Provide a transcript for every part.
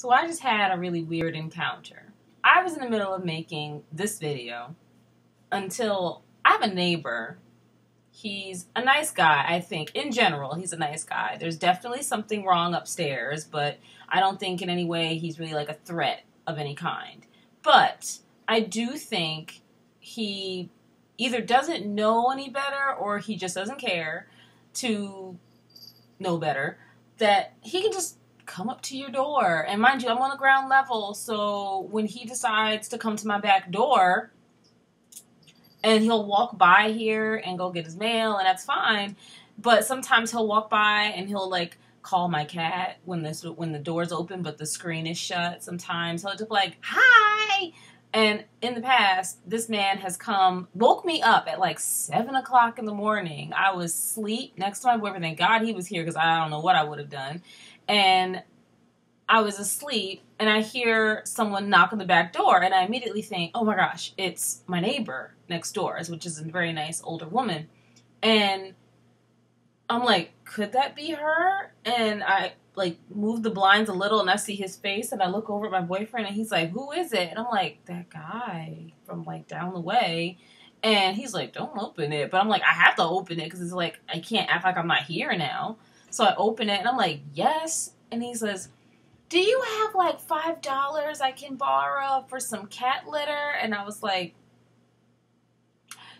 So I just had a really weird encounter. I was in the middle of making this video until I have a neighbor. He's a nice guy, I think. In general, he's a nice guy. There's definitely something wrong upstairs, but I don't think in any way he's really like a threat of any kind. But I do think he either doesn't know any better or he just doesn't care to know better, that he can just come up to your door. And mind you, I'm on the ground level, so when he decides to come to my back door, and he'll walk by here and go get his mail, and that's fine, but sometimes he'll walk by and he'll like call my cat when the door's open but the screen is shut. Sometimes he'll just be like, hi. And in the past, this man has woke me up at like 7 o'clock in the morning. I was asleep next to my boyfriend. Thank God he was here because I don't know what I would have done. And I was asleep and I hear someone knock on the back door and I immediately think, oh my gosh, it's my neighbor next door, which is a very nice older woman. And I'm like, could that be her? And I like move the blinds a little and I see his face and I look over at my boyfriend and he's like, who is it? And I'm like, that guy from like down the way. And he's like, don't open it. But I'm like, I have to open it because it's like, I can't act like I'm not here now. So I open it and I'm like, yes. And he says, do you have like $5 I can borrow for some cat litter? And I was like,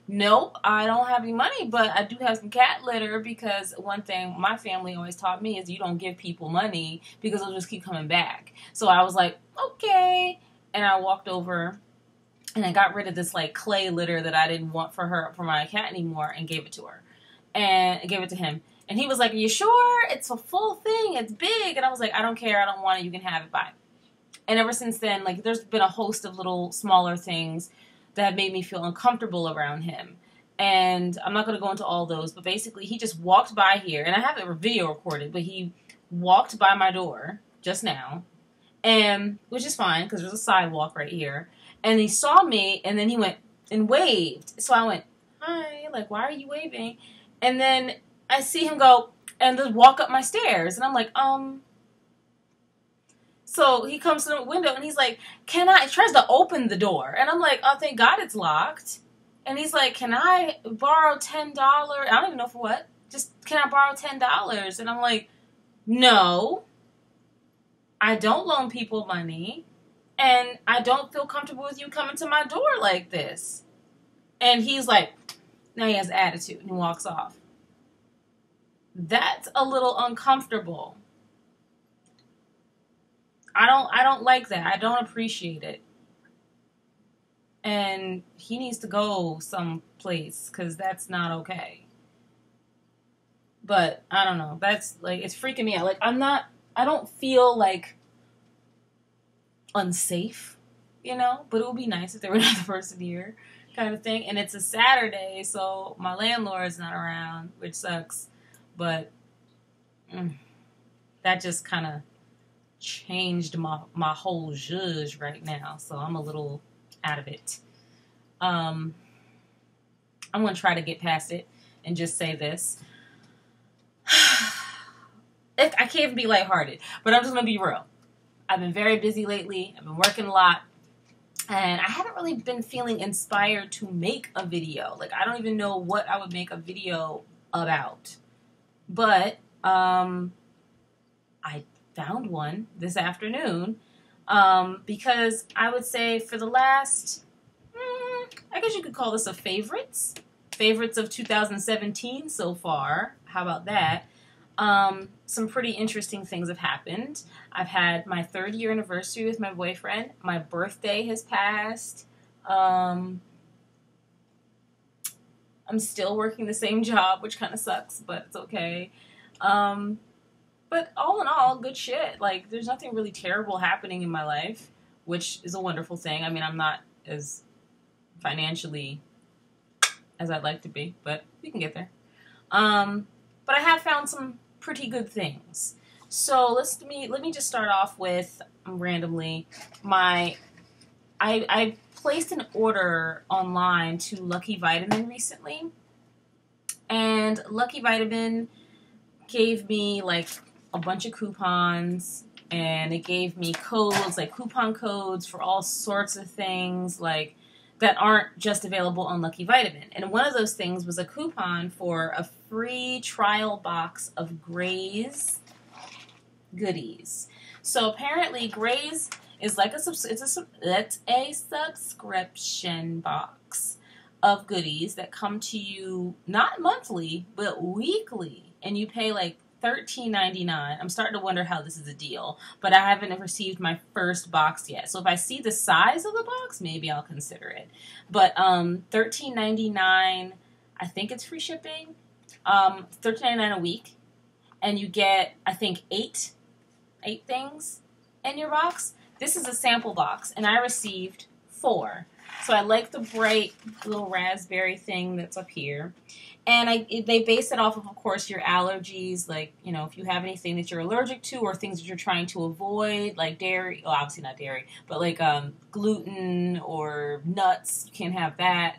nope, I don't have any money, but I do have some cat litter, because one thing my family always taught me is you don't give people money because they'll just keep coming back. So I was like, okay. And I walked over and I got rid of this like clay litter that I didn't want for my cat anymore, and gave it to her. And I gave it to him. And he was like, are you sure? It's a full thing. It's big. And I was like, I don't care. I don't want it. You can have it. Bye. And ever since then, like, there's been a host of little smaller things that have made me feel uncomfortable around him. And I'm not going to go into all those, but basically he just walked by here, and I have it video recorded, but he walked by my door just now, and which is fine because there's a sidewalk right here. And he saw me, and then he went and waved. So I went, hi, like, why are you waving? And then I see him go and just walk up my stairs, and I'm like, So he comes to the window and he's like, he tries to open the door. And I'm like, oh, thank God it's locked. And he's like, can I borrow $10? I don't even know for what. Just, can I borrow $10? And I'm like, no, I don't loan people money. And I don't feel comfortable with you coming to my door like this. And he's like, now he has attitude, and he walks off. That's a little uncomfortable. I don't like that. I don't appreciate it. And he needs to go someplace, because that's not okay. But I don't know. That's like, it's freaking me out. Like, I don't feel like unsafe, you know, but it would be nice if there were another person here, kind of thing. And it's a Saturday, so my landlord's not around, which sucks. But that just kind of changed my whole zhuzh right now, so I'm a little out of it. I'm going to try to get past it and just say this. I can't even be lighthearted, but I'm just going to be real. I've been very busy lately. I've been working a lot, and I haven't really been feeling inspired to make a video. Like, I don't even know what I would make a video about. But I found one this afternoon, because I would say for the last, I guess you could call this a favorites of 2017 so far. How about that? Some pretty interesting things have happened. I've had my 3rd year anniversary with my boyfriend. My birthday has passed. I'm still working the same job, which kind of sucks, but it's okay. But all in all, good shit. Like, there's nothing really terrible happening in my life, which is a wonderful thing. I mean, I'm not as financially as I'd like to be, but we can get there. But I have found some pretty good things. So let me just start off with, randomly, I placed an order online to Lucky Vitamin recently, and Lucky Vitamin gave me like a bunch of coupons and it gave me codes, like coupon codes for all sorts of things, like that aren't just available on Lucky Vitamin. And one of those things was a coupon for a free trial box of Gray's goodies. So apparently Gray's is like it's a subscription box of goodies that come to you not monthly but weekly, and you pay like $13.99. I'm starting to wonder how this is a deal, but I haven't received my first box yet. So if I see the size of the box, maybe I'll consider it. But $13.99, I think it's free shipping. $13.99 a week, and you get, I think, eight things in your box. This is a sample box, and I received 4. So I like the bright little raspberry thing that's up here. And they base it off of course, your allergies. Like, you know, if you have anything that you're allergic to or things that you're trying to avoid, like dairy, well, obviously not dairy, but like gluten or nuts, you can't have that.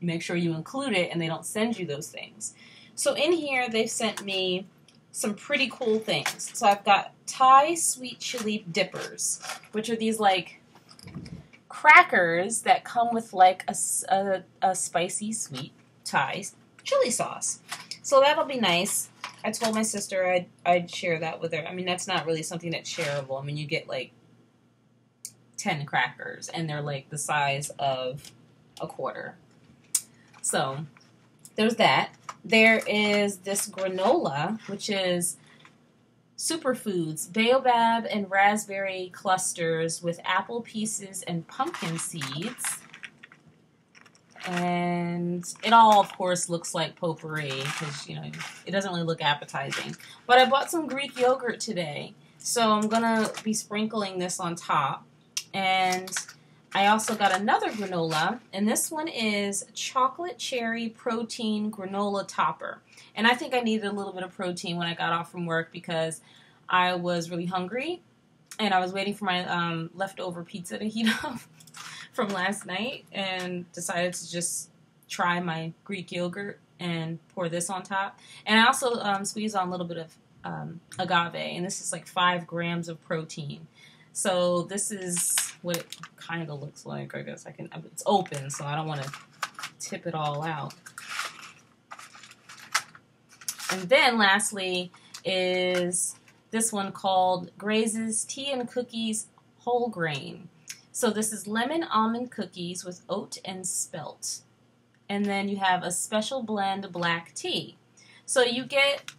Make sure you include it, and they don't send you those things. So in here, they've sent me some pretty cool things. So I've got Thai sweet chili dippers, which are these like crackers that come with like a spicy sweet Thai chili sauce. So that'll be nice. I told my sister I'd share that with her. I mean, that's not really something that's shareable. I mean, you get like 10 crackers, and they're like the size of a quarter. So there's that. There is this granola, which is superfoods, baobab and raspberry clusters with apple pieces and pumpkin seeds. And it all, of course, looks like potpourri because, you know, it doesn't really look appetizing. But I bought some Greek yogurt today, so I'm going to be sprinkling this on top. And I also got another granola, and this one is chocolate cherry protein granola topper. And I think I needed a little bit of protein when I got off from work because I was really hungry, and I was waiting for my leftover pizza to heat up from last night, and decided to just try my Greek yogurt and pour this on top. And I also squeezed on a little bit of agave, and this is like 5 grams of protein. So this is what it kind of looks like. I guess it's open, so I don't want to tip it all out. And then lastly is this one called Gray's Tea and Cookies Whole Grain. So this is lemon almond cookies with oat and spelt. And then you have a special blend black tea. So you get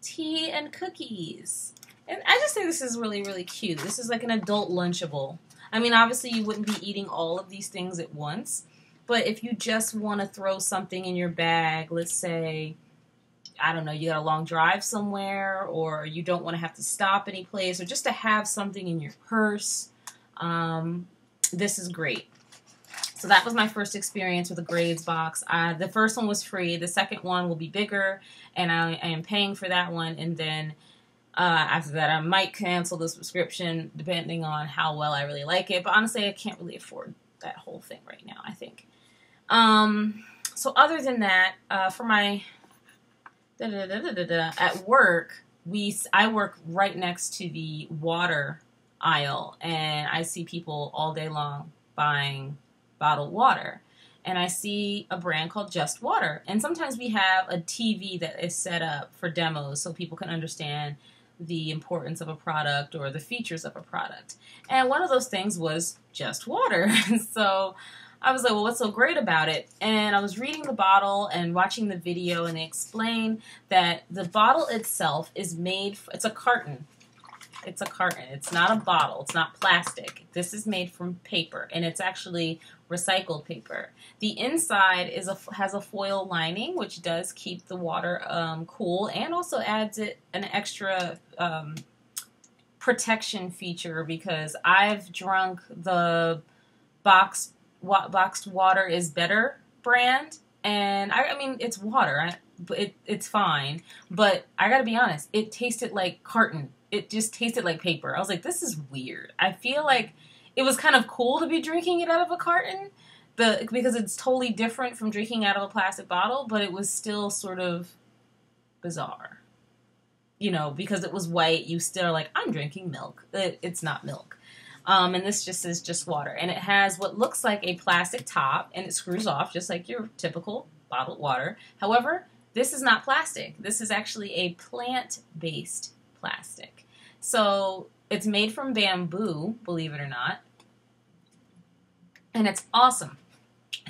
tea and cookies. And I just think this is really, really cute. This is like an adult Lunchable. I mean, obviously you wouldn't be eating all of these things at once. But if you just want to throw something in your bag, let's say, I don't know, you got a long drive somewhere, or you don't want to have to stop any place, or just to have something in your purse, this is great. So that was my first experience with a Gray's box. The first one was free. The second one will be bigger, and I am paying for that one. And then after that, I might cancel the subscription depending on how well I really like it. But honestly, I can't really afford that whole thing right now, I think. So other than that, for my at work, I work right next to the water aisle, and I see people all day long buying bottled water. And I see a brand called Just Water. And sometimes we have a TV that is set up for demos so people can understand the importance of a product or the features of a product. And one of those things was Just Water. So I was like, well, what's so great about it? And I was reading the bottle and watching the video, and they explained that the bottle itself is made, it's a carton. It's a carton. It's not a bottle. It's not plastic. This is made from paper, and it's actually recycled paper. The inside has a foil lining, which does keep the water cool, and also adds it an extra protection feature, because I've drunk the boxed water is better brand, and I mean, it's water, it's fine, but I gotta be honest, it tasted like carton. It just tasted like paper. I was like, this is weird. I feel like it was kind of cool to be drinking it out of a carton, because it's totally different from drinking out of a plastic bottle, but it was still sort of bizarre. you know, because it was white, you still are like, I'm drinking milk. It's not milk. And this just is just water. And it has what looks like a plastic top, and it screws off just like your typical bottled water. However, this is not plastic. This is actually a plant-based plastic. So it's made from bamboo, believe it or not. And it's awesome.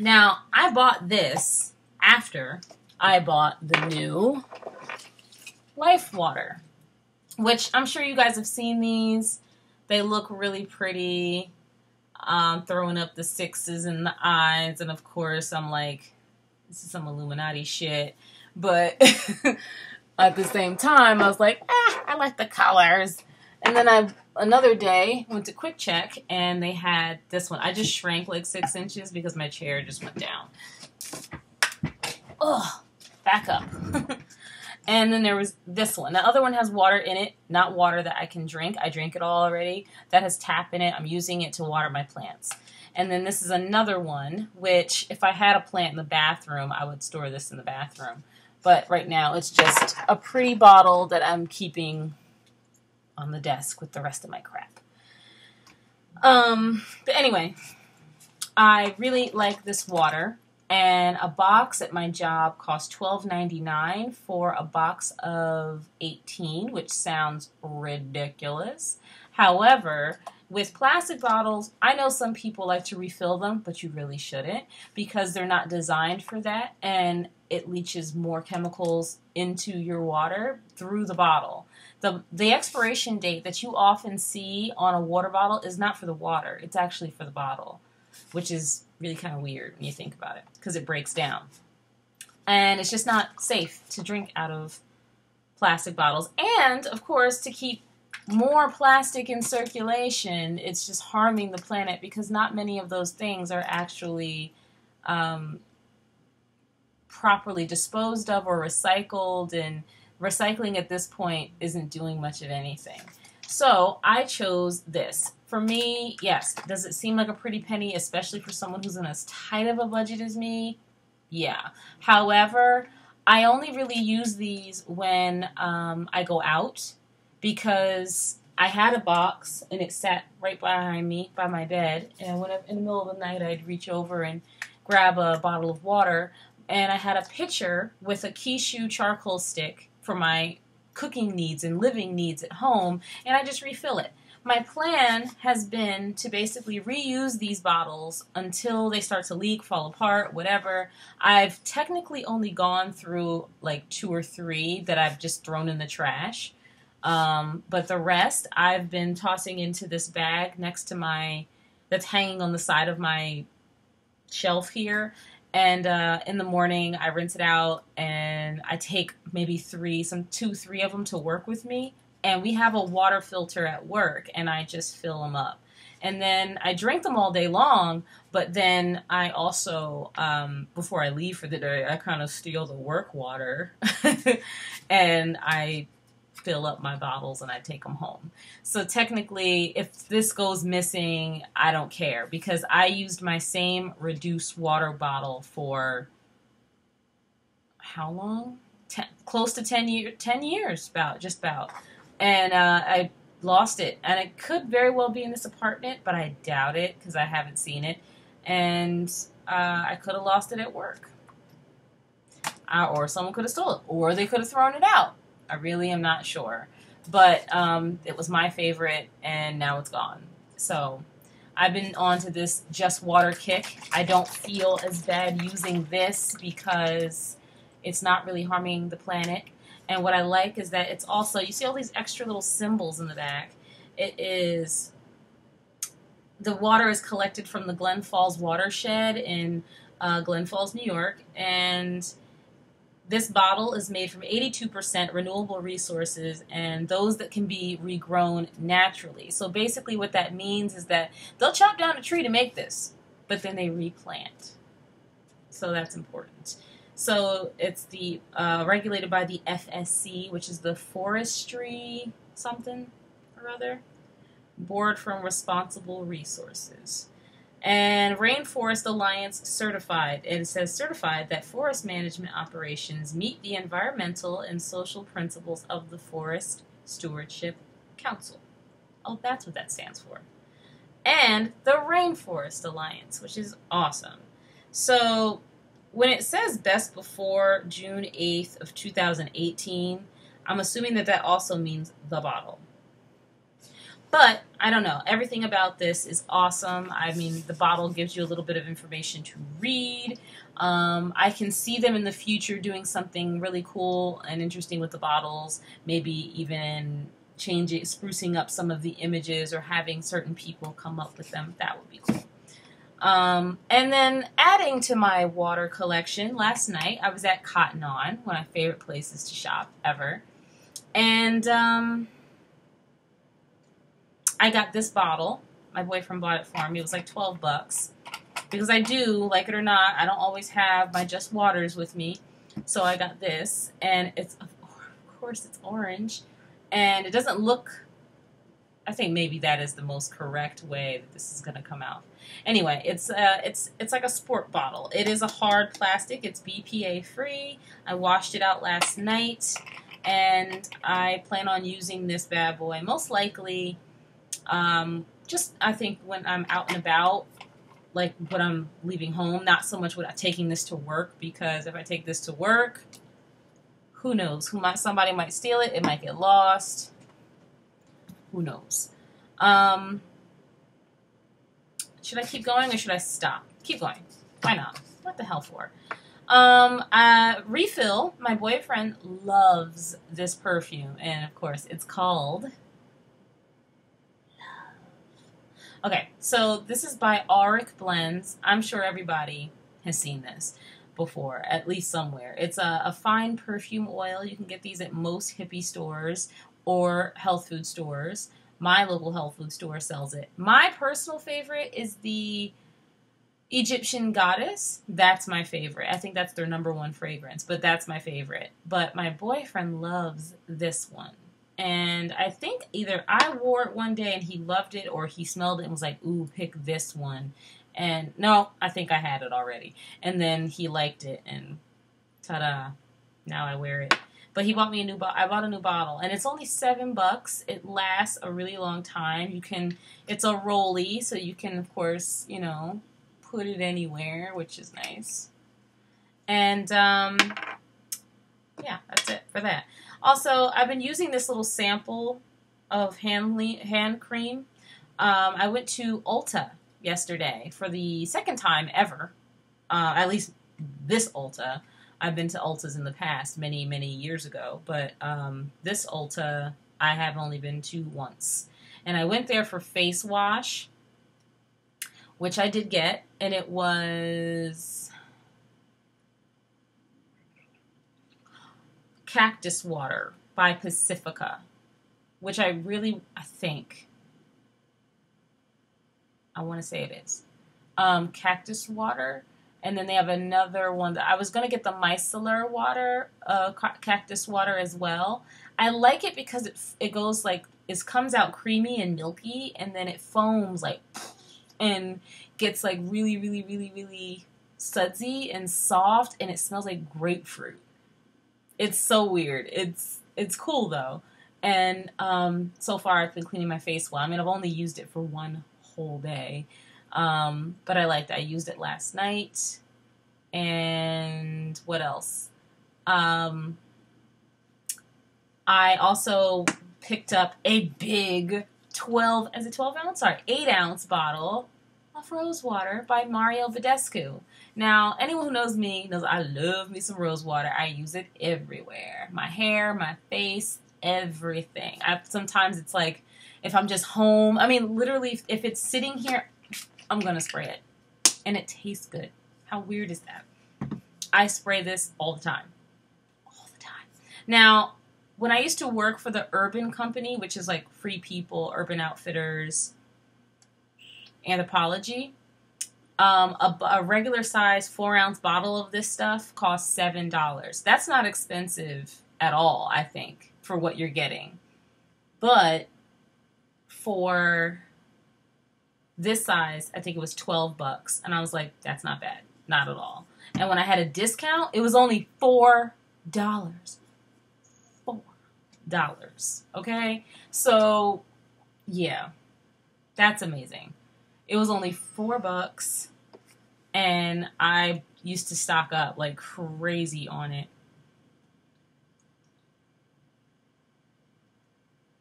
Now, I bought this after I bought the new Life Water, which I'm sure you guys have seen these. They look really pretty, throwing up the sixes and the eyes, and of course I'm like, this is some Illuminati shit, but at the same time I was like, I like the colors. And then another day went to Quick Check, and they had this one. I just shrank like 6 inches because my chair just went down. Ugh, back up. And then there was this one. The other one has water in it, not water that I can drink. I drink it all already. That has tap in it. I'm using it to water my plants. And then this is another one, which if I had a plant in the bathroom, I would store this in the bathroom. But right now, it's just a pretty bottle that I'm keeping on the desk with the rest of my crap. But anyway, I really like this water. And a box at my job cost $12.99 for a box of 18, which sounds ridiculous. However, with plastic bottles, I know some people like to refill them, but you really shouldn't because they're not designed for that, and it leaches more chemicals into your water through the bottle. The expiration date that you often see on a water bottle is not for the water. It's actually for the bottle, which is really kind of weird when you think about it because it breaks down. And it's just not safe to drink out of plastic bottles. And, of course, to keep more plastic in circulation, it's just harming the planet because not many of those things are actually properly disposed of or recycled, and recycling at this point isn't doing much of anything. So I chose this. For me, yes, does it seem like a pretty penny, especially for someone who's in as tight of a budget as me? Yeah. However, I only really use these when I go out because I had a box and it sat right behind me by my bed, and when in the middle of the night I'd reach over and grab a bottle of water, and I had a pitcher with a Kishu charcoal stick for my cooking needs and living needs at home, and I just refill it. My plan has been to basically reuse these bottles until they start to leak, fall apart, whatever. I've technically only gone through like 2 or 3 that I've just thrown in the trash. But the rest I've been tossing into this bag next to that's hanging on the side of my shelf here. And in the morning, I rinse it out, and I take maybe 3 of them to work with me. And we have a water filter at work, and I just fill them up. And then I drink them all day long, but then I also, before I leave for the day, I kind of steal the work water, and I fill up my bottles and I take them home. So technically, if this goes missing, I don't care because I used my same reduced water bottle for how long? Close to 10 years, just about. And I lost it. And it could very well be in this apartment, but I doubt it because I haven't seen it. And I could have lost it at work. Or someone could have stolen it. Or they could have thrown it out. I really am not sure. But it was my favorite, and now it's gone. So I've been on to this Just Water kick. I don't feel as bad using this because it's not really harming the planet. And what I like is that it's also, you see all these extra little symbols in the back. The water is collected from the Glen Falls watershed in Glen Falls, New York. And this bottle is made from 82% renewable resources and those that can be regrown naturally. So basically what that means is that they'll chop down a tree to make this, but then they replant. So that's important. So it's regulated by the FSC, which is the Forestry something or other, Board from Responsible Resources. And Rainforest Alliance certified. It says certified that forest management operations meet the environmental and social principles of the Forest Stewardship Council. Oh, that's what that stands for. And the Rainforest Alliance, which is awesome. So when it says best before June 8th of 2018, I'm assuming that that also means the bottle. But I don't know. Everything about this is awesome. I mean, the bottle gives you a little bit of information to read. I can see them in the future doing something really cool and interesting with the bottles. Maybe even changing, sprucing up some of the images or having certain people come up with them. That would be cool. And then adding to my water collection, last night I was at Cotton On, one of my favorite places to shop ever. And I got this bottle. My boyfriend bought it for me. It was like $12. Because I do, like it or not, I don't always have my Just Waters with me. So I got this. And it's, of course, it's orange. And it doesn't look, I think maybe that is the most correct way that this is going to come out. Anyway, it's like a sport bottle. It is a hard plastic. It's BPA free. I washed it out last night. And I plan on using this bad boy most likely just I think when I'm out and about, like when I'm leaving home, not so much with taking this to work, because if I take this to work, who knows? Somebody might steal it. It might get lost. Who knows? Should I keep going or should I stop? Keep going. Why not? What the hell for? Refill. My boyfriend loves this perfume, and of course, it's called. Okay, so this is by Auric Blends. I'm sure everybody has seen this before, at least somewhere. It's a fine perfume oil. You can get these at most hippie stores or health food stores. My local health food store sells it. My personal favorite is the Egyptian Goddess. That's my favorite. I think that's their #1 fragrance, but that's my favorite. But my boyfriend loves this one. And I think either I wore it one day and he loved it, or he smelled it and was like, ooh, pick this one. And no, I think I had it already. And then he liked it, and ta-da, now I wear it. But he bought me a new bottle. I bought a new bottle, and it's only $7. It lasts a really long time. It's a rolly, so you can, of course, put it anywhere, which is nice. And, yeah, that's it for that. Also, I've been using this little sample of hand cream. I went to Ulta yesterday for the second time ever. At least this Ulta. I've been to Ultas in the past, many, many years ago. But this Ulta, I have only been to once. And I went there for face wash, which I did get. And it was Cactus Water by Pacifica, which I think, I want to say it is. Cactus Water. And then they have another one that I was going to get, the micellar water, cactus water as well. I like it because it goes like, it comes out creamy and milky, and then it foams like, and gets like really, really, really, really sudsy and soft, and it smells like grapefruit. It's so weird. It's cool though. And so far I've been cleaning my face well. I mean, I've only used it for one whole day. But I liked it. I used it last night. And what else? I also picked up a big 8-ounce bottle of rose water by Mario Badescu. Now, anyone who knows me knows I love me some rose water. I use it everywhere. My hair, my face, everything. Sometimes it's like, if I'm just home, I mean, literally, if it's sitting here, I'm going to spray it. And it tastes good. How weird is that? I spray this all the time. All the time. Now, when I used to work for the Urban Company, which is like Free People, Urban Outfitters, Anthropology, a regular size 4-ounce bottle of this stuff costs $7. That's not expensive at all, I think, for what you're getting. But for This size, I think it was $12. And I was like, that's not bad. Not at all. And when I had a discount, it was only $4. $4. Okay? So, yeah. That's amazing. It was only $4. And I used to stock up like crazy on it.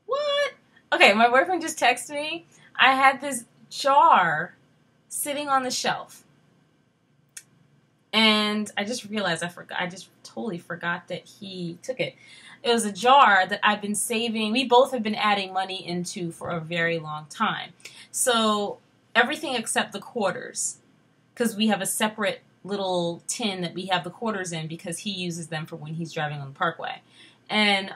What? Okay, my boyfriend just texted me. I had this jar sitting on the shelf. And I just realized I just totally forgot that he took it. It was a jar that I've been saving. We both have been adding money into for a very long time. So everything except the quarters. Because we have a separate little tin that we have the quarters in because he uses them for when he's driving on the parkway. And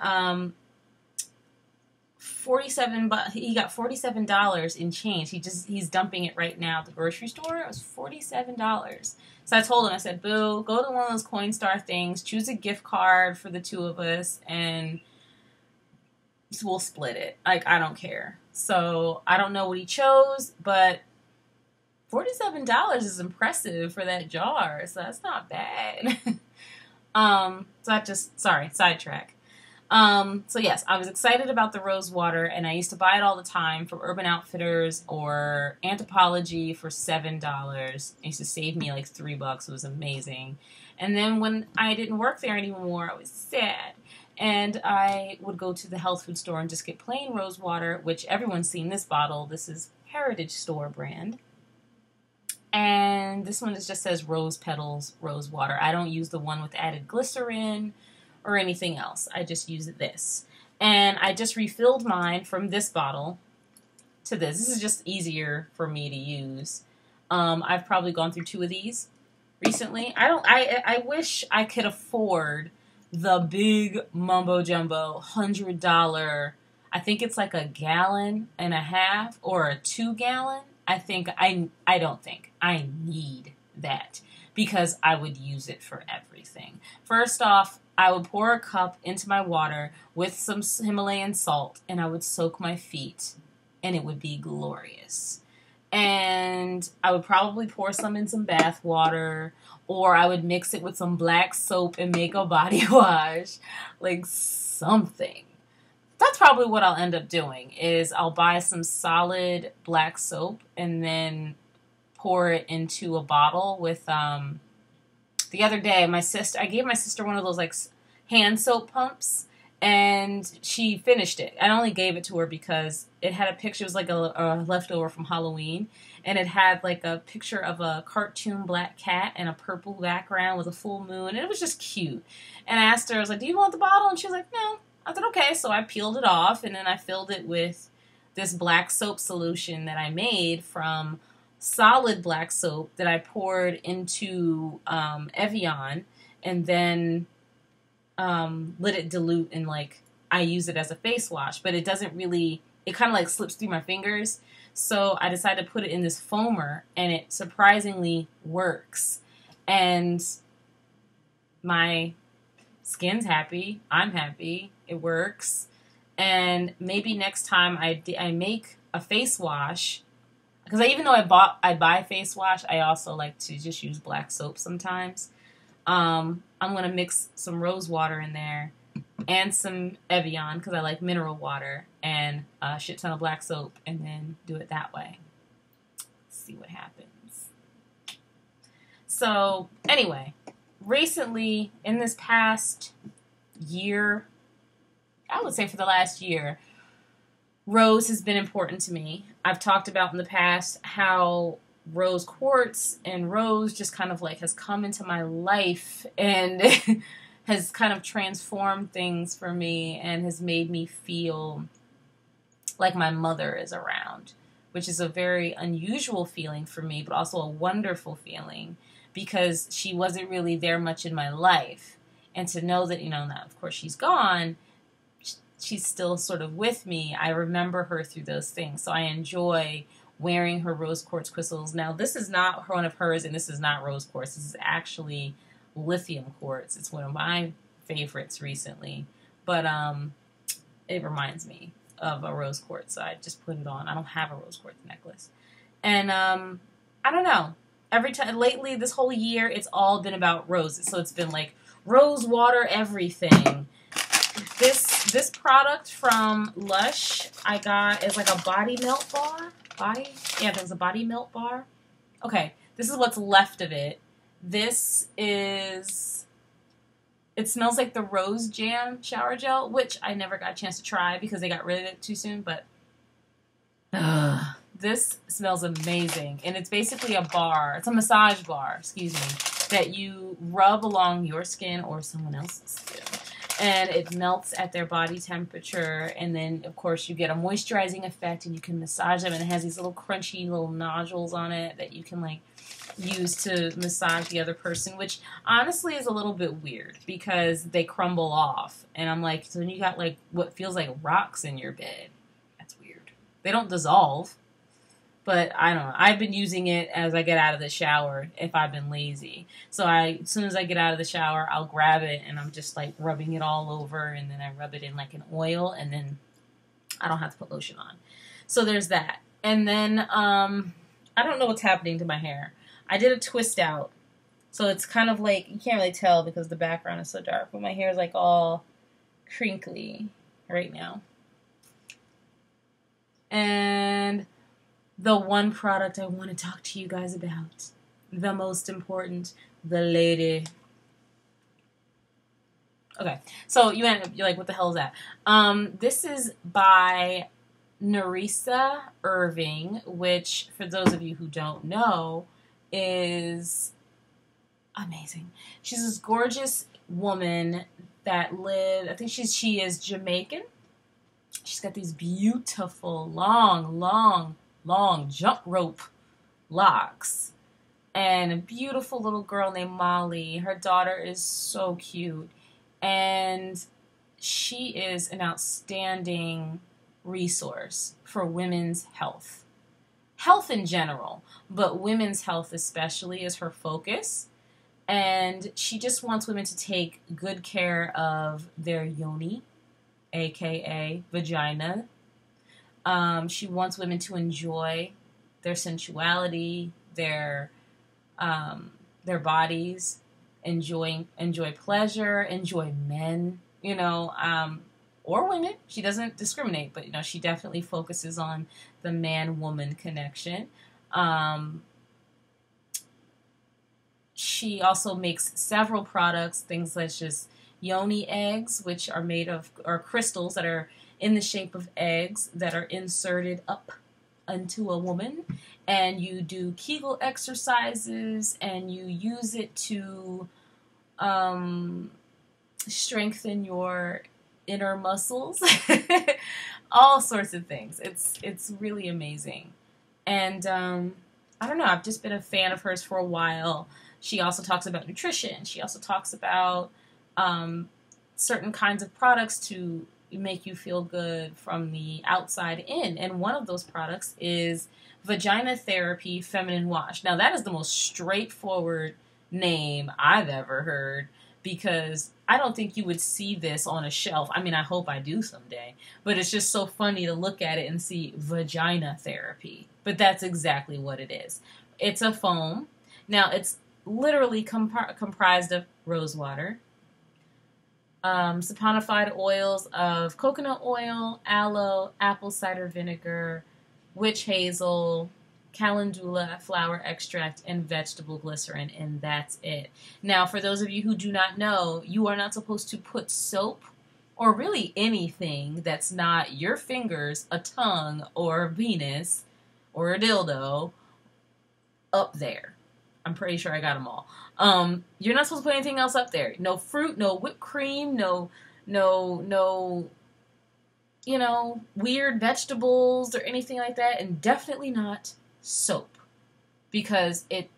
he got $47 in change. He's dumping it right now at the grocery store. It was $47. So I told him, I said, boo, go to one of those Coinstar things, choose a gift card for the two of us, and we'll split it. Like, I don't care. So I don't know what he chose, but $47 is impressive for that jar, so that's not bad. Sidetrack. So yes, I was excited about the rose water, and I used to buy it all the time from Urban Outfitters or Anthropologie for $7. It used to save me like $3. It was amazing. And then when I didn't work there anymore, I was sad. And I would go to the health food store and just get plain rose water, which everyone's seen this bottle. This is Heritage Store brand. And this one just says rose petals, rose water. I don't use the one with added glycerin or anything else. I just use this. And I just refilled mine from this bottle to this. This is just easier for me to use. I've probably gone through 2 of these recently. I wish I could afford the big mumbo jumbo $100. I think it's like a 1.5 gallons or a 2 gallon. I don't think I need that because I would use it for everything. First off, I would pour a cup into my water with some Himalayan salt and I would soak my feet and it would be glorious. And I would probably pour some in some bath water, or I would mix it with some black soap and make a body wash, like something. That's probably what I'll end up doing, is I'll buy some solid black soap and then pour it into a bottle with, the other day, I gave my sister one of those like hand soap pumps, and she finished it. I only gave it to her because it had a picture, it was like a leftover from Halloween, and it had like a picture of a cartoon black cat and a purple background with a full moon, and it was just cute. And I asked her, I was like, do you want the bottle? And she was like, no. I said, okay. So I peeled it off, and then I filled it with this black soap solution that I made from solid black soap that I poured into Evian, and then let it dilute, and like I use it as a face wash, but it doesn't really, it kind of like slips through my fingers. So I decided to put it in this foamer, and it surprisingly works. And my skin's happy. I'm happy. It works. And maybe next time I make a face wash, because even though I buy face wash, I also like to just use black soap sometimes. I'm going to mix some rose water in there and some Evian because I like mineral water, and a shit ton of black soap, and then do it that way. See what happens. So anyway, recently in this past year, I would say for the last year, rose has been important to me. I've talked about in the past how rose quartz and rose just kind of like has come into my life and has kind of transformed things for me and has made me feel like my mother is around, which is a very unusual feeling for me, but also a wonderful feeling because she wasn't really there much in my life. And to know that, now of course she's gone, she's still sort of with me. I remember her through those things. So I enjoy wearing her rose quartz crystals. Now, this is not one of hers, and this is not rose quartz. This is actually lithium quartz. It's one of my favorites recently. But it reminds me of a rose quartz, so I just put it on. I don't have a rose quartz necklace. And I don't know. Every time lately, this whole year, it's all been about roses. So it's been like rose water everything. This product from Lush I got is like a body melt bar. Yeah, there's a body melt bar. Okay, this is what's left of it. This is... It smells like the Rose Jam shower gel, which I never got a chance to try because they got rid of it too soon, but... This smells amazing. And it's basically a bar. It's a massage bar, excuse me, that you rub along your skin or someone else's skin. And it melts at their body temperature. And then, of course, you get a moisturizing effect and you can massage them. And it has these little crunchy little nodules on it that you can, like, use to massage the other person, which honestly is a little bit weird because they crumble off. And I'm like, so then you got, like, what feels like rocks in your bed. That's weird. They don't dissolve. But I don't know. I've been using it as I get out of the shower if I've been lazy. So as soon as I get out of the shower, I'll grab it and I'm just like rubbing it all over, and then I rub it in like an oil, and then I don't have to put lotion on. So there's that. And then I don't know what's happening to my hair. I did a twist out. So it's kind of like, you can't really tell because the background is so dark, but my hair is like all crinkly right now. And the one product I want to talk to you guys about, the most important, the lady. Okay, so you're like, what the hell is that? This is by Nerissa Irving, which, for those of you who don't know, is amazing. She's this gorgeous woman that lived, I think she is Jamaican. She's got these beautiful, long jump rope locks. And a beautiful little girl named Molly. Her daughter is so cute. And she is an outstanding resource for women's health. Health in general, but women's health especially is her focus. And she just wants women to take good care of their yoni, aka vagina. She wants women to enjoy their sensuality, their bodies, enjoy pleasure, enjoy men, or women. She doesn't discriminate, but she definitely focuses on the man-woman connection. She also makes several products, things such as yoni eggs, which are made of, or crystals that are in the shape of eggs that are inserted up into a woman, and you do Kegel exercises, and you use it to strengthen your inner muscles, all sorts of things. It's really amazing, and I don't know. I've just been a fan of hers for a while. She also talks about nutrition. She also talks about certain kinds of products to make you feel good from the outside in. And one of those products is Vagina Therapy Feminine Wash. Now, that is the most straightforward name I've ever heard, because I don't think you would see this on a shelf. I mean, I hope I do someday. But it's just so funny to look at it and see vagina therapy. But that's exactly what it is. It's a foam. Now, it's literally comprised of rose water, saponified oils of coconut oil, aloe, apple cider vinegar, witch hazel, calendula flower extract, and vegetable glycerin, and that's it. Now, for those of you who do not know, you are not supposed to put soap or really anything that's not your fingers, a tongue, or a penis, or a dildo up there. I'm pretty sure I got them all. You're not supposed to put anything else up there. No fruit, no whipped cream, no, weird vegetables or anything like that. And definitely not soap, because it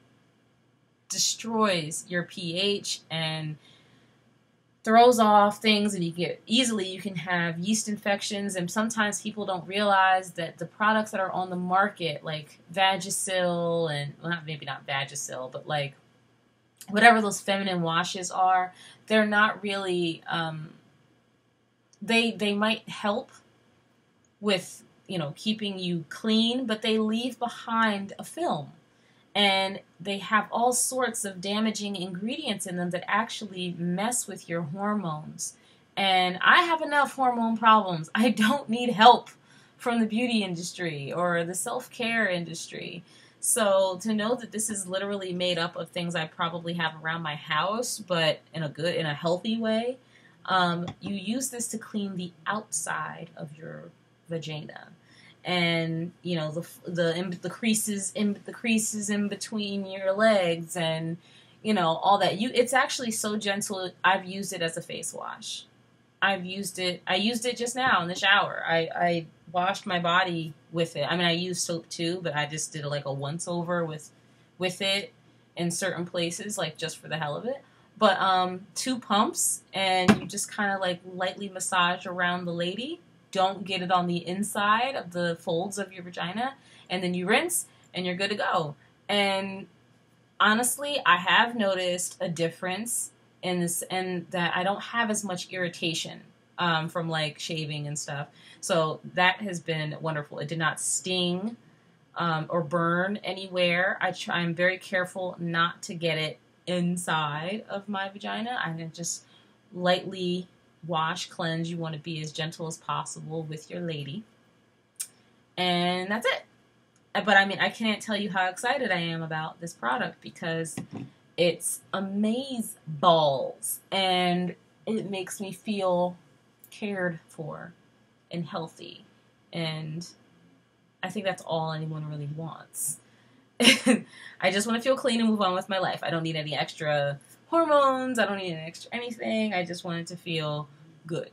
destroys your pH and throws off things, and you can have yeast infections. And sometimes people don't realize that the products that are on the market, like Vagisil, and maybe not Vagisil, but like whatever those feminine washes are, they're not really they might help with keeping you clean, but they leave behind a film. And they have all sorts of damaging ingredients in them that actually mess with your hormones. And I have enough hormone problems. I don't need help from the beauty industry or the self-care industry. So to know that this is literally made up of things I probably have around my house, but in a healthy way, you use this to clean the outside of your vagina. And the creases in between your legs, and all that. It's actually so gentle. I've used it as a face wash. I used it just now in the shower. I washed my body with it. I mean, I use soap too, but I just did like a once over with it in certain places, like just for the hell of it. But 2 pumps, and you just kind of like lightly massage around the lady. Don't get it on the inside of the folds of your vagina, and then you rinse and you're good to go. And honestly, I have noticed a difference in this, and that I don't have as much irritation from like shaving and stuff. So that has been wonderful. It did not sting or burn anywhere. I'm very careful not to get it inside of my vagina. I just lightly wash, cleanse. You want to be as gentle as possible with your lady. And that's it. But I mean, I can't tell you how excited I am about this product because it's amaze balls, and it makes me feel cared for and healthy. And I think that's all anyone really wants. I just want to feel clean and move on with my life. I don't need any extra hormones. I don't need an extra anything. I just want it to feel good.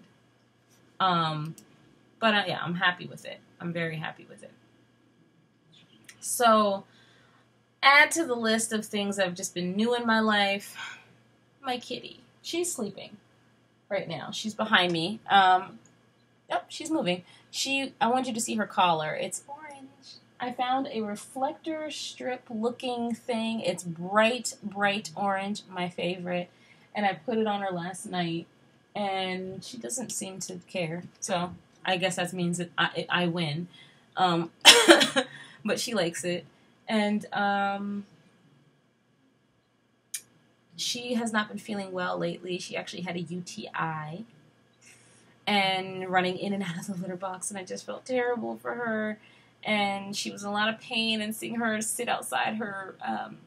But yeah, I'm happy with it. I'm very happy with it. So, add to the list of things that have just been new in my life, my kitty. She's sleeping right now. She's behind me. Yep, she's moving. I want you to see her collar. It's orange. I found a reflector strip looking thing. It's bright, bright orange, my favorite. And I put it on her last night, and she doesn't seem to care. So I guess that means that I win. But she likes it. And she has not been feeling well lately. She actually had a UTI and running in and out of the litter box, and I just felt terrible for her. And she was in a lot of pain, and seeing her sit outside her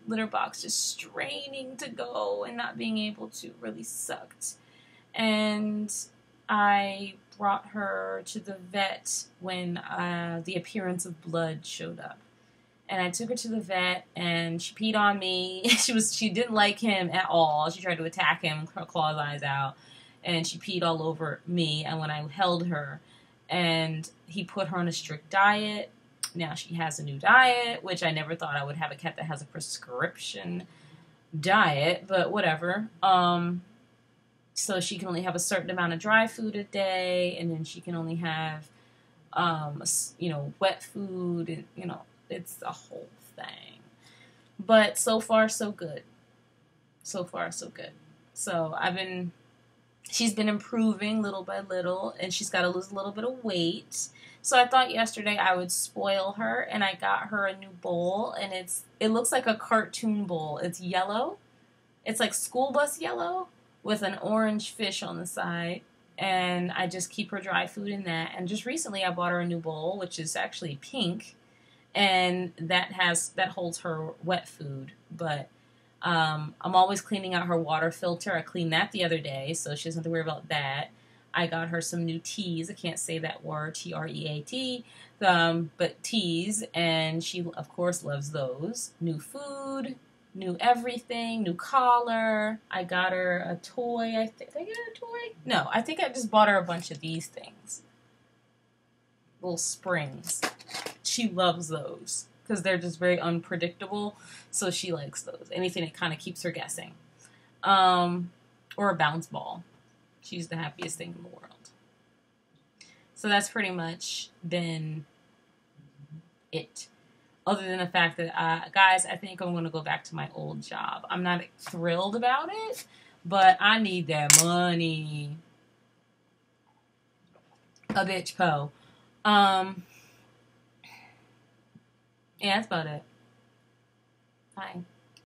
litter box just straining to go and not being able to really sucked. And I brought her to the vet when the appearance of blood showed up. And I took her to the vet, and she peed on me. She didn't like him at all. She tried to attack him, claw his eyes out, and she peed all over me. And when I held her, and he put her on a strict diet. Now she has a new diet, which I never thought I would have a cat that has a prescription diet, but whatever. So she can only have a certain amount of dry food a day, and then she can only have, wet food, and, it's a whole thing. But so far, so good. So far, so good. So she's been improving little by little, and she's got to lose a little bit of weight. So I thought yesterday I would spoil her, and I got her a new bowl, and it looks like a cartoon bowl. It's yellow. It's like school bus yellow with an orange fish on the side, and I just keep her dry food in that. And just recently I bought her a new bowl, which is actually pink, and that holds her wet food. But I'm always cleaning out her water filter. I cleaned that the other day, so she doesn't have to worry about that. I got her some new teas. I can't say that word, T-R-E-A-T, but teas, and she, of course, loves those. New food, new everything, new collar. I got her a toy. Did I get her a toy? No, I think I just bought her a bunch of these things. Little springs. She loves those because they're just very unpredictable, so she likes those. Anything that kind of keeps her guessing. Or a bounce ball. She's the happiest thing in the world. So that's pretty much been it. Other than the fact that, guys, I think I'm going to go back to my old job. I'm not thrilled about it, but I need that money. A bitch po. Yeah, that's about it. Bye.